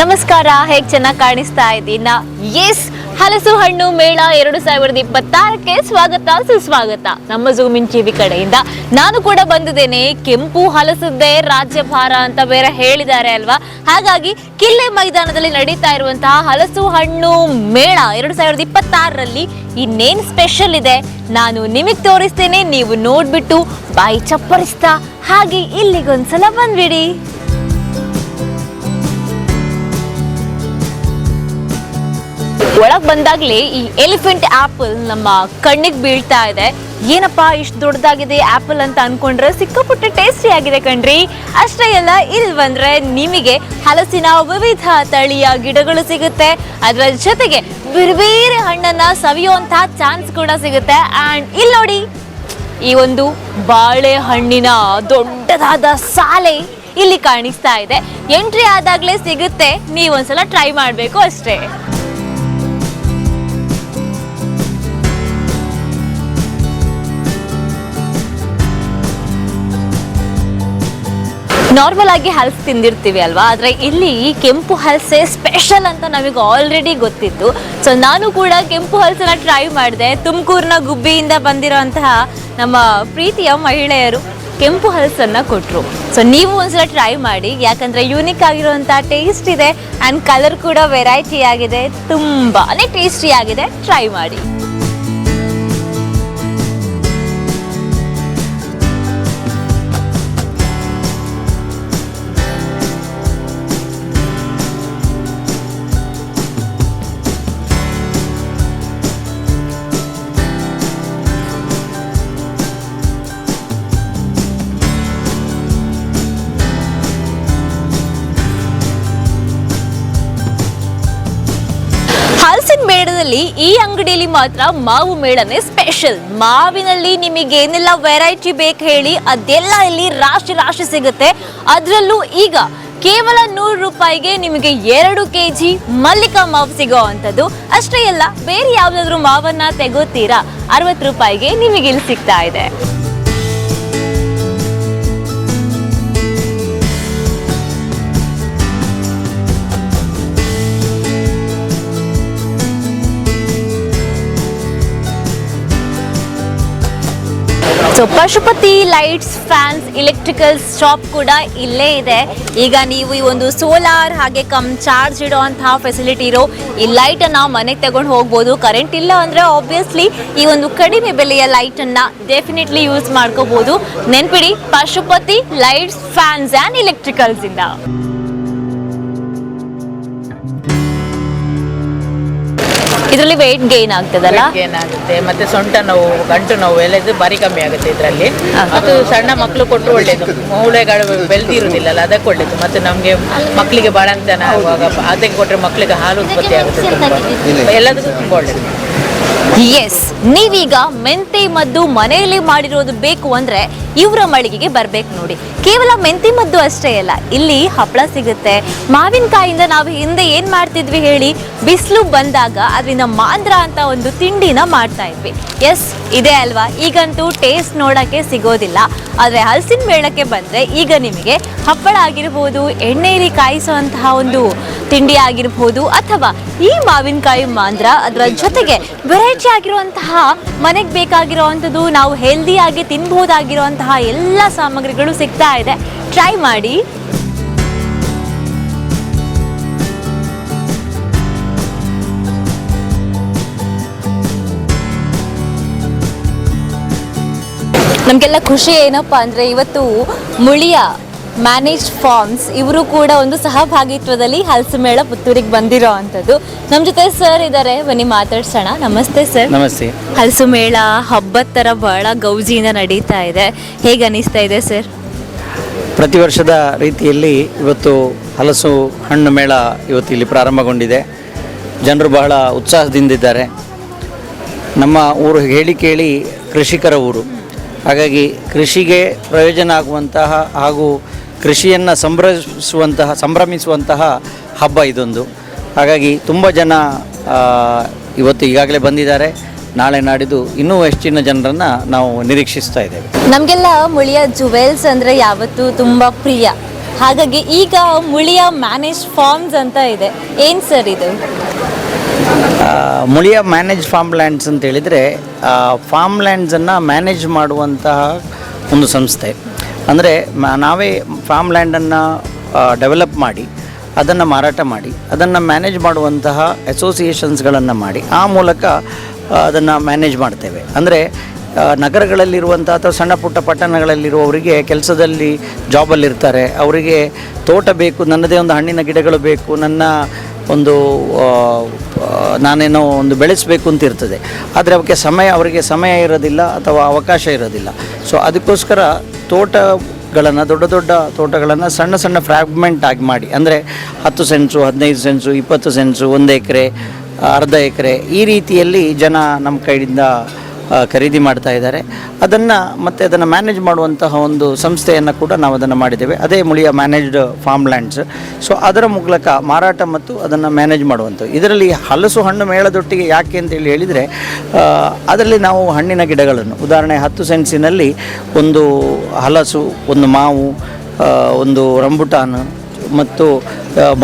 ನಮಸ್ಕಾರ, ಹೇಗೆ ಚೆನ್ನಾಗಿ ಕಾಣಿಸ್ತಾ ಇದ್ದೀನ? ಎಸ್, ಹಲಸು ಹಣ್ಣು ಮೇಳ 2026ಕ್ಕೆ ಸ್ವಾಗತ ಸುಸ್ವಾಗತ. ನಮ್ಮ ಝೂಮ್ ಇನ್ ಟಿವಿ ಕಡೆಯಿಂದ ನಾನು ಕೂಡ ಬಂದಿದ್ದೇನೆ. ಕೆಂಪು ಹಲಸದ್ದೇ ರಾಜ್ಯಭಾರ ಅಂತ ಬೇರೆ ಹೇಳಿದ್ದಾರೆ ಅಲ್ವಾ, ಹಾಗಾಗಿ ಕಿಲ್ಲೆ ಮೈದಾನದಲ್ಲಿ ನಡೀತಾ ಇರುವಂತಹ ಹಲಸು ಹಣ್ಣು ಮೇಳ 2026ರಲ್ಲಿ ಇನ್ನೇನ್ ಸ್ಪೆಷಲ್ ಇದೆ ನಾನು ನಿಮಗೆ ತೋರಿಸ್ತೇನೆ. ನೀವು ನೋಡ್ಬಿಟ್ಟು ಬಾಯಿ ಚಪ್ಪರಿಸ್ತಾ ಹಾಗೆ ಇಲ್ಲಿಗೊಂದ್ಸಲ ಬಂದ್ಬಿಡಿ. ಒಳಗ್ ಬಂದಾಗ್ಲೇ ಈ ಎಲಿಫೆಂಟ್ ಆಪಲ್ ನಮ್ಮ ಕಣ್ಣಿಗೆ ಬೀಳ್ತಾ ಇದೆ. ಏನಪ್ಪಾ ಇಷ್ಟು ದೊಡ್ಡದಾಗಿದೆ ಆಪಲ್ ಅಂತ ಅನ್ಕೊಂಡ್ರೆ ಸಿಕ್ಕಾಪಟ್ಟೆ ಟೇಸ್ಟಿ ಆಗಿದೆ ಕಣ್ರಿ. ಅಷ್ಟೇ ಅಲ್ಲ, ಇಲ್ಲಿ ಬಂದ್ರೆ ನಿಮಗೆ ಹಲಸಿನ ವಿವಿಧ ತಳಿಯ ಗಿಡಗಳು ಸಿಗುತ್ತೆ. ಅದರ ಜೊತೆಗೆ ಬೇರೆ ಬೇರೆ ಹಣ್ಣನ್ನ ಸವಿಯುವಂತಹ ಚಾನ್ಸ್ ಕೂಡ ಸಿಗುತ್ತೆ. ಅಂಡ್ ಇಲ್ಲಿ ನೋಡಿ, ಈ ಒಂದು ಬಾಳೆ ಹಣ್ಣಿನ ದೊಡ್ಡದಾದ ಸಾಲೆ ಇಲ್ಲಿ ಕಾಣಿಸ್ತಾ ಇದೆ. ಎಂಟ್ರಿ ಆದಾಗ್ಲೇ ಸಿಗುತ್ತೆ, ನೀವೊಂದ್ಸಲ ಟ್ರೈ ಮಾಡ್ಬೇಕು ಅಷ್ಟೇ. ನಾರ್ಮಲ್ ಆಗಿ ಹಲಸು ತಿಂದಿರ್ತೀವಿ ಅಲ್ವಾ, ಆದರೆ ಇಲ್ಲಿ ಕೆಂಪು ಹಲಸೆ ಸ್ಪೆಷಲ್ ಅಂತ ನಮಗೆ ಆಲ್ರೆಡಿ ಗೊತ್ತಿತ್ತು. ಸೊ ನಾನು ಕೂಡ ಕೆಂಪು ಹಲಸನ್ನ ಟ್ರೈ ಮಾಡಿದೆ. ತುಮಕೂರಿನ ಗುಬ್ಬಿಯಿಂದ ಬಂದಿರೋಂತಹ ನಮ್ಮ ಪ್ರೀತಿಯ ಮಹಿಳೆಯರು ಕೆಂಪು ಹಲಸನ್ನ ಕೊಟ್ಟರು. ಸೊ ನೀವು ಒಂದ್ಸಲ ಟ್ರೈ ಮಾಡಿ, ಯಾಕಂದರೆ ಯೂನಿಕ್ ಆಗಿರುವಂಥ ಟೇಸ್ಟ್ ಇದೆ ಆ್ಯಂಡ್ ಕಲರ್ ಕೂಡ ವೆರೈಟಿ ಆಗಿದೆ, ತುಂಬಾ ಟೇಸ್ಟಿ ಆಗಿದೆ. ಟ್ರೈ ಮಾಡಿ. ಮೇಳದಲ್ಲಿ ಈ ಅಂಗಡಿಯಲ್ಲಿ ಮಾತ್ರ ಮಾವು ಮೇಳನೇ ಸ್ಪೆಷಲ್. ಮಾವಿನಲ್ಲಿ ನಿಮಗೆ ಏನೆಲ್ಲ ವೆರೈಟಿ ಬೇಕು ಹೇಳಿ ಅದೆಲ್ಲ ಇಲ್ಲಿ ರಾಶಿ ರಾಶಿ ಸಿಗುತ್ತೆ. ಅದರಲ್ಲೂ ಈಗ ಕೇವಲ 100 ರೂಪಾಯಿಗೆ ನಿಮಗೆ 2 kg ಮಲ್ಲಿಕಾ ಮಾವು ಸಿಗೋ ಅಂಥದ್ದು. ಅಷ್ಟೇ ಅಲ್ಲ, ಬೇರೆ ಯಾವ್ದಾದ್ರು ಮಾವನ್ನ ತೆಗೋತೀರಾ 60 ರೂಪಾಯಿಗೆ ನಿಮಗೆ ಇಲ್ಲಿ ಸಿಗ್ತಾ ಇದೆ. So Pashupati lights fans electrical shop ಕೂಡ ಇಲ್ಲೇ ಇದೆ. ಈಗ ನೀವು ಈ ಒಂದು ಸೋಲಾರ್ ಹಾಗೆ ಚಾರ್ಜ್ ಇಡುವಂತಹ ಫೆಸಿಲಿಟಿ ಇರೋ ಈ ಲೈಟನ್ನು ಮನೆಗೆ ತಗೊಂಡು ಹೋಗ್ಬೋದು. ಕರೆಂಟ್ ಇಲ್ಲ ಅಂದರೆ ಆಬ್ವಿಯಸ್ಲಿ ಈ ಒಂದು ಕಡಿಮೆ ಬೆಲೆಯ ಲೈಟನ್ನು ಡೆಫಿನೆಟ್ಲಿ ಯೂಸ್ ಮಾಡ್ಕೋಬೋದು. ನೆನ್ಪಿಡಿ, Pashupati lights fans and electricals ಇಂದ. ಇದರಲ್ಲಿ ವೆಯ್ಟ್ ಗೇನ್ ಆಗ್ತದಲ್ಲ, ಗೇನ್ ಆಗುತ್ತೆ. ಮತ್ತೆ ಸೊಂಟ ನೋವು, ಗಂಟು ನೋವು ಎಲ್ಲ ಇದು ಬಾರಿ ಕಮ್ಮಿ ಆಗುತ್ತೆ ಇದರಲ್ಲಿ. ಅದು ಸಣ್ಣ ಮಕ್ಕಳು ಕೊಟ್ಟು ಒಳ್ಳೇದು, ಮೂಳೆಗಳು ಬೆಳೆದಿರುವುದಿಲ್ಲ ಅದಕ್ಕೆ ಒಳ್ಳೇದು. ಮತ್ತೆ ನಮಗೆ ಮಕ್ಕಳಿಗೆ ಬಾಣಂತನ ಆಗುವಾಗ ಅದಕ್ಕೆ ಕೊಟ್ಟರೆ ಮಕ್ಕಳಿಗೆ ಹಾಲು ಉತ್ಪತ್ತಿ ಆಗುತ್ತೆ, ಎಲ್ಲದಕ್ಕೂ ತುಂಬ ಒಳ್ಳೇದು. ಎಸ್, ನೀವೀಗ ಮೆಂತೆ ಮದ್ದು ಮನೆಯಲ್ಲಿ ಮಾಡಿರೋದು ಬೇಕು ಅಂದ್ರೆ ಇವರ ಮಳಿಗೆಗೆ ಬರ್ಬೇಕು ನೋಡಿ. ಕೇವಲ ಮೆಂತೆ ಮದ್ದು ಅಷ್ಟೇ ಅಲ್ಲ, ಇಲ್ಲಿ ಹಪ್ಪಳ ಸಿಗುತ್ತೆ. ಮಾವಿನಕಾಯಿಂದ ನಾವು ಹಿಂದೆ ಏನ್ ಮಾಡ್ತಿದ್ವಿ ಹೇಳಿ, ಬಿಸಿಲು ಬಂದಾಗ ಅದರಿಂದ ಮಾಂದ್ರ ಅಂತ ಒಂದು ತಿಂಡಿನ ಮಾಡ್ತಾ ಇದ್ವಿ. ಎಸ್, ಇದೆ ಅಲ್ವಾ. ಈಗಂತೂ ಟೇಸ್ಟ್ ನೋಡಕ್ಕೆ ಸಿಗೋದಿಲ್ಲ. ಆದ್ರೆ ಹಲಸಿನ ಮೇಳಕ್ಕೆ ಬಂದ್ರೆ ಈಗ ನಿಮಗೆ ಹಪ್ಪಳ ಆಗಿರ್ಬೋದು, ಎಣ್ಣೆಯಲ್ಲಿ ಕಾಯಿಸುವಂತಹ ಒಂದು ತಿಂಡಿ ಆಗಿರ್ಬೋದು, ಅಥವಾ ಈ ಮಾವಿನಕಾಯಿ ಮಾಂದ್ರ, ಅದರ ಜೊತೆಗೆ ವೆರೈಟಿ ಆಗಿರುವಂತಹ ಮನೆಗೆ ಬೇಕಾಗಿರುವಂಥದ್ದು, ನಾವು ಹೆಲ್ದಿಯಾಗಿ ತಿನ್ಬಹುದಾಗಿರುವಂತಹ ಎಲ್ಲ ಸಾಮಗ್ರಿಗಳು ಸಿಗ್ತಾ ಇದೆ. ಟ್ರೈ ಮಾಡಿ. ನಮಗೆಲ್ಲ ಖುಷಿ ಏನಪ್ಪ ಅಂದರೆ ಇವತ್ತು ಮುಳಿಯ ಮ್ಯಾನೇಜ್ಡ್ ಫಾರ್ಮ್ಸ್ ಇವರು ಕೂಡ ಒಂದು ಸಹಭಾಗಿತ್ವದಲ್ಲಿ ಹಲಸು ಮೇಳ ಪುತ್ತೂರಿಗೆ ಬಂದಿರೋ ಅಂಥದ್ದು. ನಮ್ಮ ಜೊತೆ ಸರ್ ಇದ್ದಾರೆ, ಬನ್ನಿ ಮಾತಾಡ್ಸೋಣ. ನಮಸ್ತೆ ಸರ್. ನಮಸ್ತೆ. ಹಲಸು ಮೇಳ ಹಬ್ಬದ ಥರ ಬಹಳ ಗೌಜಿಯಿಂದ ನಡೀತಾ ಇದೆ, ಹೇಗೆ ಅನಿಸ್ತಾ ಇದೆ ಸರ್? ಪ್ರತಿ ವರ್ಷದ ರೀತಿಯಲ್ಲಿ ಇವತ್ತು ಹಲಸು ಹಣ್ಣು ಮೇಳ ಇವತ್ತು ಇಲ್ಲಿ ಪ್ರಾರಂಭಗೊಂಡಿದೆ. ಜನರು ಬಹಳ ಉತ್ಸಾಹದಿಂದಿದ್ದಾರೆ. ನಮ್ಮ ಊರು ಹೇಳಿ ಕೇಳಿ ಕೃಷಿಕರ ಊರು, ಹಾಗಾಗಿ ಕೃಷಿಗೆ ಪ್ರಯೋಜನ ಆಗುವಂತಹ ಹಾಗೂ ಕೃಷಿಯನ್ನು ಸಂಭ್ರಮಿಸುವಂತಹ ಹಬ್ಬ ಇದೊಂದು. ಹಾಗಾಗಿ ತುಂಬ ಜನ ಇವತ್ತು ಈಗಾಗಲೇ ಬಂದಿದ್ದಾರೆ. ನಾಳೆ ನಾಡಿದ್ದು ಇನ್ನೂ ಹೆಚ್ಚಿನ ಜನರನ್ನು ನಾವು ನಿರೀಕ್ಷಿಸ್ತಾ ಇದ್ದೇವೆ. ನಮಗೆಲ್ಲ ಮುಳಿಯ ಜುವೆಲ್ಸ್ ಅಂದರೆ ಯಾವತ್ತೂ ತುಂಬ ಪ್ರಿಯ. ಹಾಗಾಗಿ ಈಗ ಮುಳಿಯ ಮ್ಯಾನೇಜ್ ಫಾರ್ಮ್ಸ್ ಅಂತ ಇದೆ, ಏನು ಸರ್ ಇದು? ಮುಳಿಯ ಮ್ಯಾನೇಜ್ ಫಾರ್ಮ್ ಲ್ಯಾಂಡ್ಸ್ ಅಂತ ಹೇಳಿದರೆ ಫಾರ್ಮ್ ಲ್ಯಾಂಡ್ಸನ್ನು ಮ್ಯಾನೇಜ್ ಮಾಡುವಂತಹ ಒಂದು ಸಂಸ್ಥೆ. ಅಂದರೆ ನಾವೇ ಫಾರ್ಮ್ ಲ್ಯಾಂಡನ್ನು ಡೆವಲಪ್ ಮಾಡಿ ಅದನ್ನು ಮಾರಾಟ ಮಾಡಿ ಅದನ್ನು ಮ್ಯಾನೇಜ್ ಮಾಡುವಂತಹ ಅಸೋಸಿಯೇಷನ್ಸ್ಗಳನ್ನು ಮಾಡಿ ಆ ಮೂಲಕ ಅದನ್ನು ಮ್ಯಾನೇಜ್ ಮಾಡ್ತೇವೆ. ಅಂದರೆ ನಗರಗಳಲ್ಲಿರುವಂಥ ಅಥವಾ ಸಣ್ಣ ಪುಟ್ಟ ಪಟ್ಟಣಗಳಲ್ಲಿರುವವರಿಗೆ ಕೆಲಸದಲ್ಲಿ ಜಾಬಲ್ಲಿರ್ತಾರೆ, ಅವರಿಗೆ ತೋಟ ಬೇಕು, ನನ್ನದೇ ಒಂದು ಹಣ್ಣಿನ ಗಿಡಗಳು ಬೇಕು, ನನ್ನ ಒಂದು ನಾನೇನೋ ಒಂದು ಬೆಳೆಸಬೇಕು ಅಂತ ಇರ್ತದೆ. ಆದರೆ ಅವರಿಗೆ ಸಮಯ ಇರೋದಿಲ್ಲ ಅಥವಾ ಅವಕಾಶ ಇರೋದಿಲ್ಲ. ಸೊ ಅದಕ್ಕೋಸ್ಕರ ತೋಟಗಳನ್ನು ದೊಡ್ಡ ದೊಡ್ಡ ತೋಟಗಳನ್ನು ಸಣ್ಣ ಸಣ್ಣ ಫ್ರ್ಯಾಗ್ಮೆಂಟ್ ಆಗಿ ಮಾಡಿ, ಅಂದರೆ 10 ಸೆನ್ಸು 15 ಸೆನ್ಸು 20 ಸೆನ್ಸು 1 ಎಕರೆ ಅರ್ಧ ಎಕರೆ ಈ ರೀತಿಯಲ್ಲಿ ಜನ ನಮ್ಮ ಕೈಯಿಂದ ಖರೀದಿ ಮಾಡ್ತಾ ಇದ್ದಾರೆ. ಅದನ್ನು ಮ್ಯಾನೇಜ್ ಮಾಡುವಂತಹ ಒಂದು ಸಂಸ್ಥೆಯನ್ನು ಕೂಡ ನಾವು ಅದನ್ನು ಮಾಡಿದ್ದೇವೆ. ಅದೇ Muliya managed farm lands. So ಅದರ ಮೂಲಕ ಮಾರಾಟ ಮತ್ತು ಅದನ್ನು ಮ್ಯಾನೇಜ್ ಮಾಡುವಂಥದ್ದು. ಇದರಲ್ಲಿ ಹಲಸು ಹಣ್ಣು ಮೇಳದೊಟ್ಟಿಗೆ ಯಾಕೆ ಅಂತೇಳಿ ಹೇಳಿದರೆ, ಅದರಲ್ಲಿ ನಾವು ಹಣ್ಣಿನ ಗಿಡಗಳನ್ನು ಉದಾಹರಣೆ 10 ಸೆನ್ಸಿನಲ್ಲಿ ಒಂದು ಹಲಸು, ಒಂದು ಮಾವು, ಒಂದು ರಂಬುಟಾನ್ ಮತ್ತು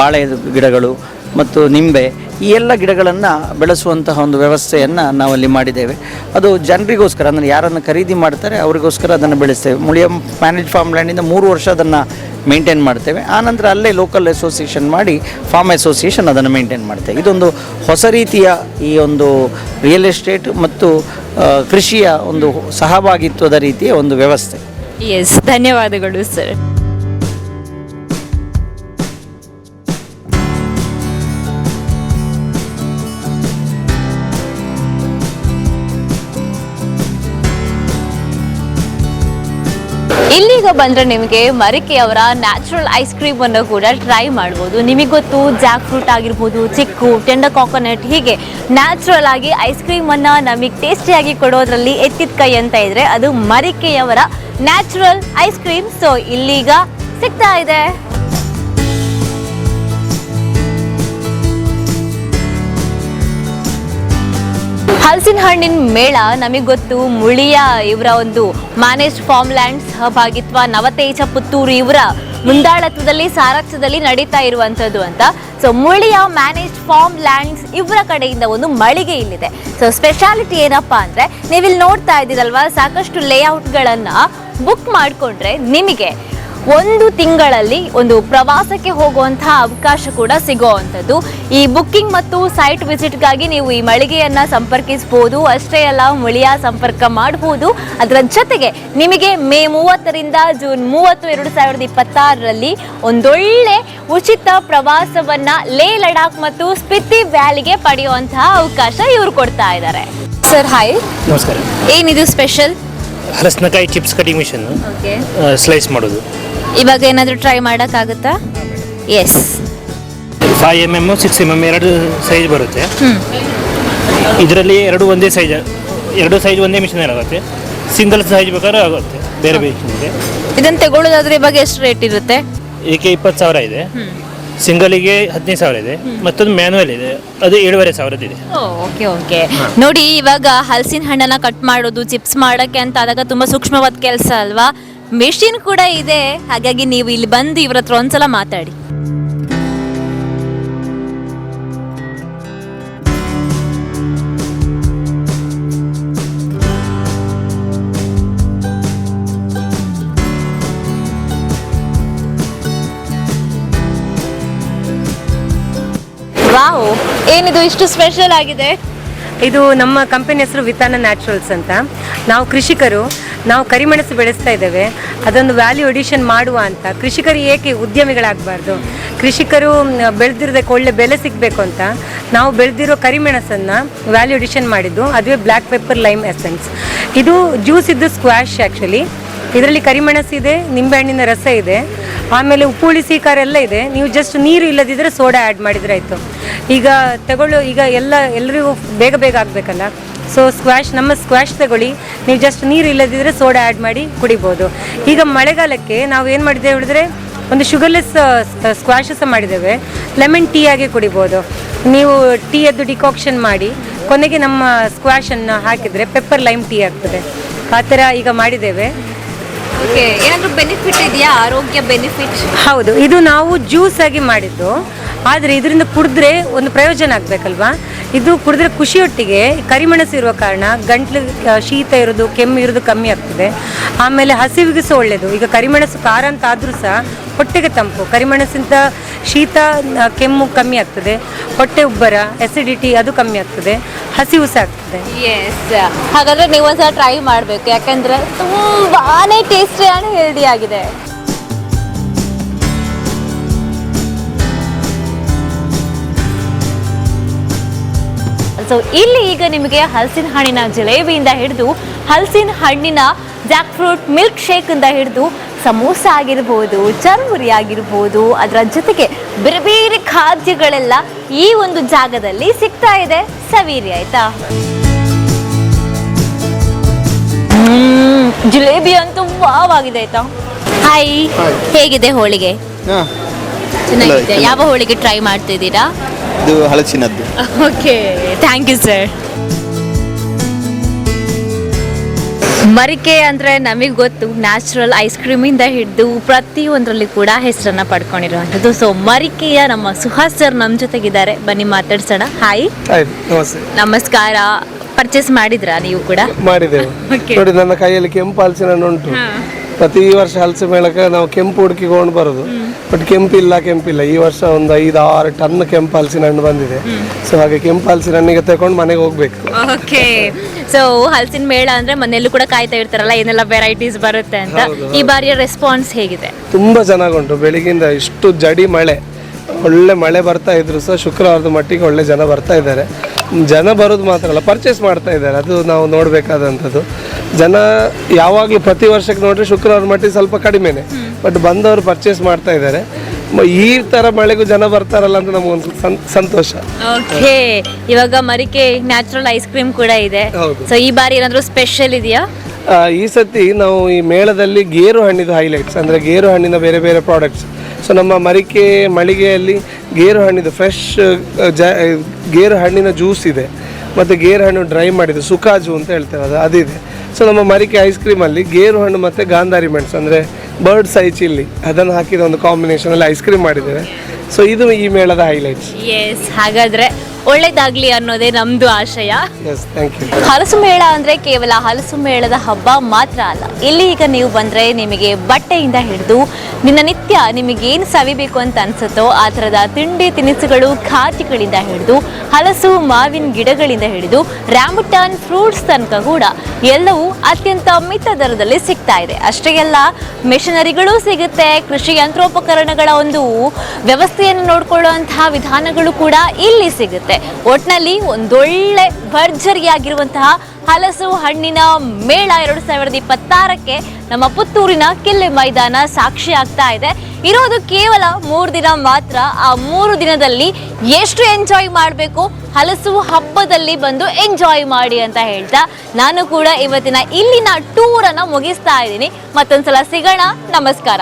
ಬಾಳೆ ಗಿಡಗಳು ಮತ್ತು ನಿಂಬೆ ಈ ಎಲ್ಲ ಗಿಡಗಳನ್ನು ಬೆಳೆಸುವಂತಹ ಒಂದು ವ್ಯವಸ್ಥೆಯನ್ನು ನಾವಲ್ಲಿ ಮಾಡಿದ್ದೇವೆ. ಅದು ಜನರಿಗೋಸ್ಕರ, ಅಂದರೆ ಯಾರನ್ನು ಖರೀದಿ ಮಾಡ್ತಾರೆ ಅವರಿಗೋಸ್ಕರ ಅದನ್ನು ಬೆಳೆಸ್ತೇವೆ. ಮುಳಿಯ ಮ್ಯಾನೇಜ್ ಫಾರ್ಮ್ ಲ್ಯಾಂಡಿಂದ 3 ವರ್ಷ ಅದನ್ನು ಮೇಂಟೈನ್ ಮಾಡ್ತೇವೆ. ಆನಂತರ ಅಲ್ಲೇ ಲೋಕಲ್ ಅಸೋಸಿಯೇಷನ್ ಮಾಡಿ ಫಾರ್ಮ್ ಅಸೋಸಿಯೇಷನ್ ಅದನ್ನು ಮೇಂಟೈನ್ ಮಾಡ್ತೇವೆ. ಇದೊಂದು ಹೊಸ ರೀತಿಯ ಈ ಒಂದು ರಿಯಲ್ ಎಸ್ಟೇಟ್ ಮತ್ತು ಕೃಷಿಯ ಒಂದು ಸಹಭಾಗಿತ್ವದ ರೀತಿಯ ಒಂದು ವ್ಯವಸ್ಥೆ. ಎಸ್, ಧನ್ಯವಾದಗಳು ಸರ್. ಇಲ್ಲಿಗ ಬಂದರೆ ನಿಮಗೆ ಮರಿಕೆಯವರ ನ್ಯಾಚುರಲ್ ಐಸ್ ಕ್ರೀಮ್ ಅನ್ನು ಕೂಡ ಟ್ರೈ ಮಾಡ್ಬೋದು. ನಿಮಗೆ ಗೊತ್ತು, ಜಾಕ್ ಫ್ರೂಟ್ ಆಗಿರ್ಬೋದು, ಚಿಕ್ಕು, ಟೆಂಡರ್ ಕಾಕೋನಟ್, ಹೀಗೆ ನ್ಯಾಚುರಲ್ ಆಗಿ ಐಸ್ ಕ್ರೀಮ್ ಅನ್ನ ನಮಗೆ ಟೇಸ್ಟಿಯಾಗಿ ಕೊಡೋದ್ರಲ್ಲಿ ಎತ್ತಿದ ಕೈ ಅಂತ ಇದ್ರೆ ಅದು ಮರಿಕೆಯವರ ನ್ಯಾಚುರಲ್ ಐಸ್ ಕ್ರೀಮ್. ಸೊ ಇಲ್ಲಿಗ ಸಿಗ್ತಾ ಇದೆ. ಹಲಸಿನ ಹಣ್ಣಿನ ಮೇಳ ನಮಗೆ ಗೊತ್ತು, ಮುಳಿಯ ಇವರ ಒಂದು ಮ್ಯಾನೇಜ್ ಫಾರ್ಮ್ ಲ್ಯಾಂಡ್ ಸಹಭಾಗಿತ್ವ ನವತೇಜ ಪುತ್ತೂರು ಇವರ ಮುಂದಾಳತ್ವದಲ್ಲಿ ಸಾರಥ್ಯದಲ್ಲಿ ನಡೀತಾ ಇರುವಂಥದ್ದು ಅಂತ. So Muliya manage farm lands ಇವರ ಕಡೆಯಿಂದ ಒಂದು ಮಳಿಗೆ ಇಲ್ಲಿದೆ. ಸೊ ಸ್ಪೆಷಾಲಿಟಿ ಏನಪ್ಪಾ ಅಂದರೆ, ನೀವಿಲ್ಲಿ ನೋಡ್ತಾ ಇದ್ದೀರಲ್ವಾ, ಸಾಕಷ್ಟು ಲೇಔಟ್ಗಳನ್ನು ಬುಕ್ ಮಾಡಿಕೊಂಡ್ರೆ ನಿಮಗೆ 1 ತಿಂಗಳಲ್ಲಿ ಒಂದು ಪ್ರವಾಸಕ್ಕೆ ಹೋಗುವಂತಹ ಅವಕಾಶ ಕೂಡ ಸಿಗೋವಂಥದ್ದು. ಈ ಬುಕ್ಕಿಂಗ್ ಮತ್ತು ಸೈಟ್ ವಿಸಿಟ್ಗಾಗಿ ನೀವು ಈ ಮಳಿಗೆಯನ್ನು ಸಂಪರ್ಕಿಸಬಹುದು. ಅಷ್ಟೇ ಅಲ್ಲ, ಮುಳಿಯ ಸಂಪರ್ಕ ಮಾಡಬಹುದು. ಅದರ ಜೊತೆಗೆ ನಿಮಗೆ ಮೇ 30ರಿಂದ ಜೂನ್ 30, 2026ರಲ್ಲಿ ಒಂದೊಳ್ಳೆ ಉಚಿತ ಪ್ರವಾಸವನ್ನ ಲೇ ಲಡಾಖ್ ಮತ್ತು ಸ್ಪಿತಿ ವ್ಯಾಲಿಗೆ ಪಡೆಯುವಂತಹ ಅವಕಾಶ ಇವರು ಕೊಡ್ತಾ ಇದ್ದಾರೆ. ಸರ್ ಹಾಯ್, ನಮಸ್ಕಾರ. ಏನಿದು ಸ್ಪೆಷಲ್? ಹಲಸಿನಕಾಯಿ chips cutting machine, okay, slice ಮಾಡೋದು. ಇವಾಗ ಏನಾದರೂ ಟ್ರೈ ಮಾಡೋಕ್ಕಾಗುತ್ತಾ? ಎಸ್. 5 mm 6 mm 2 ಸೈಜ್ ಬರುತ್ತೆ. ಇದರಲ್ಲಿ ಒಂದೇ ಸೈಜ್, 2 ಸೈಜ್ ಒಂದೇ ಮಿಷನ್ ಆಗುತ್ತೆ. ಸಿಂಗಲ್ ಸೈಜ್ ಬೇಕಾದ್ರೆ ಆಗುತ್ತೆ, ಬೇರೆ ಬೇರೆ ಮಿಷನ್ ಇದೆ. ಇದನ್ನು ತಗೊಳ್ಳೋದಾದ್ರೆ ಇವಾಗ ಎಷ್ಟು ರೇಟ್ ಇರುತ್ತೆ? ಇದಕ್ಕೆ 20,000 ಇದೆ, ಸಿಂಗಲಿಗೆ 15,000 ಇದೆ, ಮತ್ತೊಂದು ಮ್ಯಾನುವಲ್ ಇದೆ, ಅದು 7,500 ಇದೆ. Okay okay. ನೋಡಿ, ಇವಾಗ ಹಲಸಿನ ಹಣ್ಣನ್ನ ಕಟ್ ಮಾಡೋದು, ಚಿಪ್ಸ್ ಮಾಡೋಕ್ಕೆ ಅಂತ ಆದಾಗ ತುಂಬ ಸೂಕ್ಷ್ಮವಾದ ಕೆಲಸ ಅಲ್ವಾ. ಮೆಷಿನ್ ಕೂಡ ಇದೆ, ಹಾಗಾಗಿ ನೀವು ಇಲ್ಲಿ ಬಂದು ಇವ್ರ ಹತ್ರ ಒಂದ್ಸಲ ಮಾತಾಡಿ. ವಾವ್, ಏನಿದು ಇಷ್ಟು ಸ್ಪೆಷಲ್ ಆಗಿದೆ? ಇದು ನಮ್ಮ ಕಂಪನಿ ಹೆಸರು ವಿತಾನ ನ್ಯಾಚುರಲ್ಸ್ ಅಂತ. ನಾವು ಕೃಷಿಕರು, ನಾವು ಕರಿಮೆಣಸು ಬೆಳೆಸ್ತಾ ಇದ್ದೇವೆ. ಅದೊಂದು ವ್ಯಾಲ್ಯೂ ಎಡಿಷನ್ ಮಾಡುವ ಅಂತ. ಕೃಷಿಕರು ಏಕೆ ಉದ್ಯಮಿಗಳಾಗಬಾರ್ದು, ಕೃಷಿಕರು ಬೆಳೆದಿರೋದಕ್ಕೆ ಒಳ್ಳೆ ಬೆಲೆ ಸಿಗಬೇಕು ಅಂತ ನಾವು ಬೆಳೆದಿರೋ ಕರಿಮೆಣಸನ್ನು ವ್ಯಾಲ್ಯೂ ಎಡಿಷನ್ ಮಾಡಿದ್ದು. ಅದುವೇ ಬ್ಲ್ಯಾಕ್ ಪೆಪ್ಪರ್ ಲೈಮ್ ಎಸೆನ್ಸ್. ಇದು ಜ್ಯೂಸ್ ಇದ್ದು ಸ್ಕ್ವಾಶ್ ಆ್ಯಕ್ಚುಲಿ. ಇದರಲ್ಲಿ ಕರಿಮೆಣಸು ಇದೆ, ನಿಂಬೆಹಣ್ಣಿನ ರಸ ಇದೆ, ಆಮೇಲೆ ಉಪ್ಪುಳಿ ಸೀಕಾರ ಎಲ್ಲ ಇದೆ. ನೀವು ಜಸ್ಟ್ ನೀರು ಇಲ್ಲದಿದ್ದರೆ ಸೋಡಾ ಆ್ಯಡ್ ಮಾಡಿದರೆ ಆಯಿತು. ಈಗ ಈಗ ಎಲ್ಲರಿಗೂ ಬೇಗ ಬೇಗ ಆಗಬೇಕಲ್ಲ. ಸೊ ನಮ್ಮ ಸ್ಕ್ವಾಶ್ ತಗೊಳ್ಳಿ, ನೀವು ಜಸ್ಟ್ ನೀರು ಇಲ್ಲದಿದ್ದರೆ ಸೋಡಾ ಆ್ಯಡ್ ಮಾಡಿ ಕುಡಿಬೋದು. ಈಗ ಮಳೆಗಾಲಕ್ಕೆ ನಾವು ಏನು ಮಾಡಿದ್ದೇವೆ ಹೇಳಿದ್ರೆ, ಒಂದು ಶುಗರ್ಲೆಸ್ ಸ್ಕ್ವಾಶಸ್ ಮಾಡಿದ್ದೇವೆ. ಲೆಮನ್ ಟೀ ಆಗಿ ಕುಡಿಬೋದು. ನೀವು ಟೀಯದ್ದು ಡಿಕಾಕ್ಷನ್ ಮಾಡಿ ಕೊನೆಗೆ ನಮ್ಮ ಸ್ಕ್ವಾಶನ್ನು ಹಾಕಿದರೆ ಪೆಪ್ಪರ್ ಲೈಮ್ ಟೀ ಆಗ್ತದೆ. ಆ ಥರ ಈಗ ಮಾಡಿದ್ದೇವೆ. ಓಕೆ, ಏನಾದರೂ ಬೆನಿಫಿಟ್ ಇದೆಯಾ, ಆರೋಗ್ಯ ಬೆನಿಫಿಟ್? ಹೌದು, ಇದು ನಾವು ಜ್ಯೂಸ್ ಆಗಿ ಮಾಡಿದ್ದು. ಆದರೆ ಇದರಿಂದ ಕುಡಿದ್ರೆ ಒಂದು ಪ್ರಯೋಜನ ಆಗಬೇಕಲ್ವಾ? ಇದು ಕುಡಿದ್ರೆ ಖುಷಿಯೊಟ್ಟಿಗೆ ಕರಿಮೆಣಸು ಇರುವ ಕಾರಣ ಗಂಟ್ಲು ಶೀತ ಇರೋದು, ಕೆಮ್ಮು ಇರೋದು ಕಮ್ಮಿ ಆಗ್ತದೆ. ಆಮೇಲೆ ಹಸಿವಿಗೆ ಸಹ ಒಳ್ಳೆಯದು. ಈಗ ಕರಿಮೆಣಸು ಖಾರ ಅಂತ ಆದರೂ ಸಹ ಹೊಟ್ಟೆಗೆ ತಂಪು. ಕರಿಮೆಣಸಿಂದ ಶೀತ ಕೆಮ್ಮು ಕಮ್ಮಿ ಆಗ್ತದೆ, ಹೊಟ್ಟೆ ಉಬ್ಬರ, ಎಸಿಡಿಟಿ ಅದು ಕಮ್ಮಿ ಆಗ್ತದೆ, ಹಸಿವು ಸಹ ಆಗ್ತದೆ. ಎಸ್, ಹಾಗಾದ್ರೆ ನೀವು ಒಂದ್ಸಲ ಟ್ರೈ ಮಾಡಬೇಕು, ಯಾಕಂದ್ರೆ ತುಂಬಾನೇ ಟೇಸ್ಟಿ ಆ್ಯಂಡ್ ಹೆಲ್ದಿ ಆಗಿದೆ. ಸೊ ಇಲ್ಲಿ ಈಗ ನಿಮಗೆ ಹಲಸಿನ ಹಣ್ಣಿನ ಜಿಲೇಬಿಯಿಂದ ಹಿಡಿದು ಹಲಸಿನ ಹಣ್ಣಿನ ಜಾಕ್ ಫ್ರೂಟ್ ಮಿಲ್ಕ್ ಶೇಕ್ ಇಂದ ಹಿಡಿದು ಸಮೋಸ ಆಗಿರ್ಬೋದು, ಚರ್ಮುರಿ ಆಗಿರ್ಬೋದು, ಅದರ ಜೊತೆಗೆ ಬೇರೆ ಬೇರೆ ಖಾದ್ಯಗಳೆಲ್ಲ ಈ ಒಂದು ಜಾಗದಲ್ಲಿ ಸಿಗ್ತಾ ಇದೆ. ಸವೀರಿ ಆಯ್ತಾ? ಜಿಲೇಬಿ ಅಂತೂ ವಾವ್ ಆಗಿದೆ ಆಯ್ತಾ. ಹಾಯ್, ಹೇಗಿದೆ ಹೋಳಿಗೆ? ಚೆನ್ನಾಗಿದೆ. ಯಾವ ಹೋಳಿಗೆ ಟ್ರೈ ಮಾಡ್ತಿದ್ದೀರಾ? ಇದು ಹಲಸಿನದ್ದು. Okay, thank you sir. ಮರಿಕೆ ಅಂದರೆ ನಮಗೆ ಗೊತ್ತು, ನ್ಯಾಚುರಲ್ ಐಸ್ ಕ್ರೀಮಿಂದ ಹಿಡಿದು ಪ್ರತಿಯೊಂದರಲ್ಲಿ ಕೂಡ ಹೆಸರನ್ನು ಪಡ್ಕೊಂಡಿರುವಂಥದ್ದು. ಸೊ ಮರಿಕೆಯ ನಮ್ಮ ಸುಹಾಸ್ ಸರ್ ನಮ್ಮ ಜೊತೆಗಿದ್ದಾರೆ, ಬನ್ನಿ ಮಾತಾಡ್ಸೋಣ. ಹಾಯ್. ನಮಸ್ತೆ. ನಮಸ್ಕಾರ. ಪರ್ಚೇಸ್ ಮಾಡಿದ್ರಾ ನೀವು ಕೂಡ? ಮಾಡಿದ್ದೇವೆ. Okay. ನೋಡಿ, ನನ್ನ ಕೈಯಲ್ಲಿ ಕೆಂಪು ಹಲಸಿನ ಹಣ್ಣು ಉಂಟು. ಪ್ರತಿ ವರ್ಷ ಹಲಸು ಮೇಳಕ್ಕೆ ನಾವು ಕೆಂಪು ಹುಡುಕಿಕೊಂಡು ಬರೋದು, ಬಟ್ ಕೆಂಪಿಲ್ಲ. ಈ ವರ್ಷ ಒಂದು 5-6 ಟನ್ ಕೆಂಪು ಹಲಸಿನ ಹಣ್ಣು ಬಂದಿದೆ. ಸೊ ಹಾಗೆ ಕೆಂಪು ಹಲಸಿನ ಹಣ್ಣಿಗೆ ತಗೊಂಡು ಮನೆಗೆ ಹೋಗ್ಬೇಕು. ಓಕೆ, ಸೊ ಹಲಸಿನ ಮೇಳ ಅಂದ್ರೆ ಮನೆಯಲ್ಲೂ ಕೂಡ ಕಾಯ್ತಾ ಇರ್ತಾರಲ್ಲ ಏನೆಲ್ಲ ವೆರೈಟೀಸ್ ಬರುತ್ತೆ ಅಂತ. ಈ ಬಾರಿಯ ರೆಸ್ಪಾನ್ಸ್ ಹೇಗಿದೆ? ತುಂಬಾ ಚೆನ್ನಾಗುಂಟು. ಬೆಳಿಗ್ಗಿಂದ ಇಷ್ಟು ಜಡಿ ಮಳೆ, ಒಳ್ಳೆ ಮಳೆ ಬರ್ತಾ ಇದ್ರು ಸಹ ಶುಕ್ರವಾರದ ಮಟ್ಟಿಗೆ ಒಳ್ಳೆ ಜನ ಬರ್ತಾ ಇದ್ದಾರೆ. ಜನ ಬರೋದು ಮಾತ್ರ ಅಲ್ಲ, ಪರ್ಚೇಸ್ ಮಾಡ್ತಾ ಇದ್ದಾರೆ. ಅದು ನಾವು ನೋಡಬೇಕಾದಂಥದ್ದು. ಜನ ಯಾವಾಗಲೂ ಪ್ರತಿ ವರ್ಷಕ್ಕೆ ನೋಡ್ರೆ ಶುಕ್ರವಾರ ಮಟ್ಟಿಗೆ ಸ್ವಲ್ಪ ಕಡಿಮೆನೆ, ಬಟ್ ಬಂದವರು ಪರ್ಚೇಸ್ ಮಾಡ್ತಾ ಇದ್ದಾರೆ. ಈ ತರ ಮಳೆಗೂ ಜನ ಬರ್ತಾರಲ್ಲ ಅಂತ ನಮಗೊಂದು ಸಂತೋಷ. ಓಕೆ, ಇವಾಗ ಮರಿಕೆ ನ್ಯಾಚುರಲ್ ಐಸ್ ಕ್ರೀಮ್ ಕೂಡ ಇದೆ. ಹೌದು. ಸೊ ಈ ಬಾರಿ ಏನಾದರೂ ಸ್ಪೆಷಲ್ ಇದೆಯಾ? ಈ ಸತಿ ನಾವು ಈ ಮೇಳದಲ್ಲಿ ಗೇರು ಹಣ್ಣಿನ ಹೈಲೈಟ್ಸ್, ಅಂದರೆ ಗೇರು ಹಣ್ಣಿನ ಬೇರೆ ಬೇರೆ ಪ್ರಾಡಕ್ಟ್ಸ್. ಸೊ ನಮ್ಮ ಮರಿಕೆ ಮಳಿಗೆಯಲ್ಲಿ ಗೇರು ಹಣ್ಣಿದು ಫ್ರೆಶ್ ಗೇರು ಹಣ್ಣಿನ ಜ್ಯೂಸ್ ಇದೆ, ಮತ್ತು ಗೇರು ಹಣ್ಣು ಡ್ರೈ ಮಾಡಿದ್ದು ಸುಕಾಜು ಅಂತ ಹೇಳ್ತೇವೆ, ಅದಿದೆ. ಸೊ ನಮ್ಮ ಮರಿಕೆ ಐಸ್ ಕ್ರೀಮಲ್ಲಿ ಗೇರು ಹಣ್ಣು ಮತ್ತು ಗಾಂಧಾರಿ ಮೆಣಸು ಅಂದರೆ ಬರ್ಡ್ಸ್ ಐ ಚಿಲ್ಲಿ ಅದನ್ನು ಹಾಕಿದ ಒಂದು ಕಾಂಬಿನೇಷನಲ್ಲಿ ಐಸ್ ಕ್ರೀಮ್ ಮಾಡಿದ್ದೇವೆ. ಸೊ ಇದು ಈ ಮೇಳದ ಹೈಲೈಟ್ಸ್. ಎಸ್, ಹಾಗಾದ್ರೆ ಒಳ್ಳೇದಾಗ್ಲಿ ಅನ್ನೋದೇ ನಮ್ದು ಆಶಯ. Yes, thank you. ಹಲಸು ಮೇಳ ಅಂದ್ರೆ ಕೇವಲ ಹಲಸು ಮೇಳದ ಹಬ್ಬ ಮಾತ್ರ ಅಲ್ಲ. ಇಲ್ಲಿ ಈಗ ನೀವು ಬಂದ್ರೆ ನಿಮಗೆ ಬಟ್ಟೆಯಿಂದ ಹಿಡಿದು ನಿತ್ಯ ನಿಮಗೇನು ಸವಿಬೇಕು ಅಂತ ಅನ್ಸುತ್ತೋ ಆ ಥರದ ತಿಂಡಿ ತಿನಿಸುಗಳು, ಖಾದ್ಯಗಳಿಂದ ಹಿಡಿದು ಹಲಸು ಮಾವಿನ ಗಿಡಗಳಿಂದ ಹಿಡಿದು ರ್ಯಾಂಬುಟಾನ್ ಫ್ರೂಟ್ಸ್ ತನಕ ಕೂಡ ಎಲ್ಲವೂ ಅತ್ಯಂತ ಮಿತ ದರದಲ್ಲಿ ಸಿಗ್ತಾ ಇದೆ. ಅಷ್ಟೇ ಅಲ್ಲ, ಮೆಷಿನರಿಗಳು ಸಿಗುತ್ತೆ. ಕೃಷಿ ಯಂತ್ರೋಪಕರಣಗಳ ಒಂದು ವ್ಯವಸ್ಥೆಯನ್ನು ನೋಡ್ಕೊಳ್ಳುವಂತಹ ವಿಧಾನಗಳು ಕೂಡ ಇಲ್ಲಿ ಸಿಗುತ್ತೆ. ಒಟ್ನಲ್ಲಿ ಒಂದೊಳ್ಳೆ ಭರ್ಜರಿಯಾಗಿರುವಂತಹ ಹಲಸು ಹಣ್ಣಿನ ಮೇಳ 2026ಕ್ಕೆ ನಮ್ಮ ಪುತ್ತೂರಿನ ಕಿಲ್ಲೆ ಮೈದಾನ ಸಾಕ್ಷಿ ಆಗ್ತಾ ಇದೆ. ಇರೋದು ಕೇವಲ 3 ದಿನ ಮಾತ್ರ. ಆ 3 ದಿನದಲ್ಲಿ ಎಷ್ಟು ಎಂಜಾಯ್ ಮಾಡಬೇಕು, ಹಲಸು ಹಬ್ಬದಲ್ಲಿ ಬಂದು ಎಂಜಾಯ್ ಮಾಡಿ ಅಂತ ಹೇಳ್ತಾ ನಾನು ಕೂಡ ಇವತ್ತಿನ ಇಲ್ಲಿನ ಟೂರನ್ನು ಮುಗಿಸ್ತಾ ಇದ್ದೀನಿ. ಮತ್ತೊಂದ್ಸಲ ಸಿಗೋಣ. ನಮಸ್ಕಾರ.